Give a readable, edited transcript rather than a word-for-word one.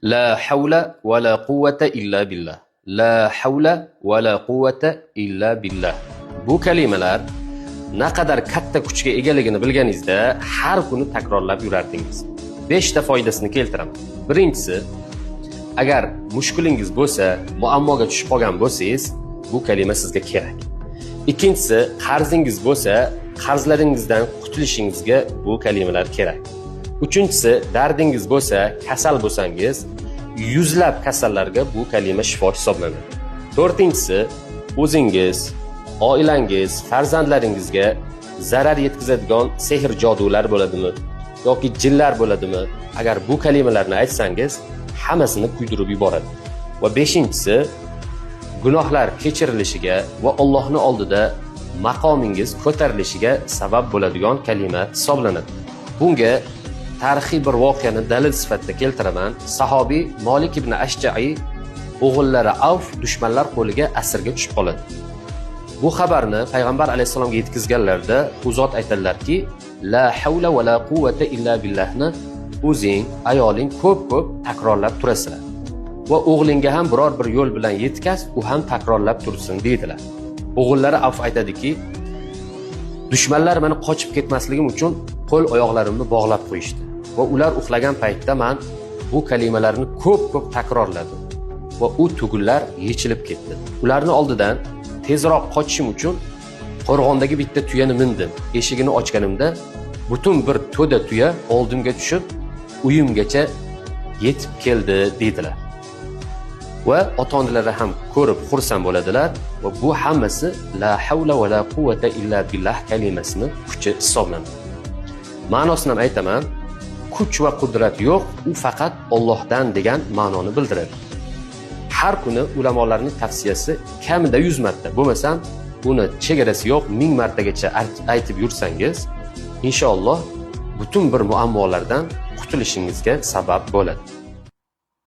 La havla va la quvvata illa billah. La havla va la quvvata illa billah. Bu kalimalar naqadar katta kuchga egaligini bilganingizda har kuni takrorlab yurardingiz. 5 ta foydasini keltiraman. Birinchisi, agar mushkulingiz bo'lsa, muammoga tushib qolgan bo'lsangiz, bu kalima sizga kerak. Ikkinchisi, qarzingiz bo'lsa, qarzlaringizdan qutulishingizga bu kalimalar kerak. Uchinchisi, dardingiz bo'lsa, kasal bo'lsangiz, yuzlab kasallarga bu kalima shifo hisoblanadi. To'rtinchisi, o'zingiz, oilangiz, farzandlaringizga zarar yetkazadigan sehr jodular bo'ladimi yoki jinlar bo'ladimi? Agar bu kalimalarni aytsangiz, hammasini kuydirib yuboradi. Va beshinchisi, gunohlar kechirilishiga va Allohning oldida maqomingiz ko'tarilishiga sabab bo'ladigan kalima hisoblanadi. Bunga tarixiy bir voqeani dalil sifatida keltiraman. Sahobiy Malik ibn Ashja'i o'g'illari Avf dushmanlar qo'liga asirga tushib qoladi. Bu xabarni payg'ambar alayhisolamga yetkazganlarida u zot aytadilarki, la havla va la quvvata illa billahni o'zing, ayoling ko'p-ko'p takrorlab turasizlar. Va o'g'lingga ham biror bir yo'l bilan yetkaz, u ham takrorlab tursin deydilar. O'g'illari Avf aytadiki, dushmanlar meni qochib ketmasligim uchun qo'l oyoqlarimni bog'lab qo'yishdi. Va ular uxlagan paytda men bu kalimalarni ko'p-ko'p takrorladim. Va u tugunlar yechilib ketdi. Ularning oldidan tezroq qochishim uchun qo'rg'ondagi bitta tuyani mindim. Eshigini ochganimda butun bir to'da tuya oldimga tushib, uyimgacha yetib keldi deydilar. Va ota-onalari ham ko'rib xursand bo'ladilar va bu hammasi la havla va la quvvata illa billah kalimasini kuchi hisoblanadi. Ma'nosini ham aytaman. Kuch va qudrat yo'q, u faqat Allohdan degan ma'noni bildiradi. Har kuni ulamolarning tavsiyasi kamida 100 marta, bo'lmasam buni chegarasi yo'q 1000 martagacha aytib yursangiz, inshaalloh butun bir muammolardan qutulishingizga sabab bo'ladi.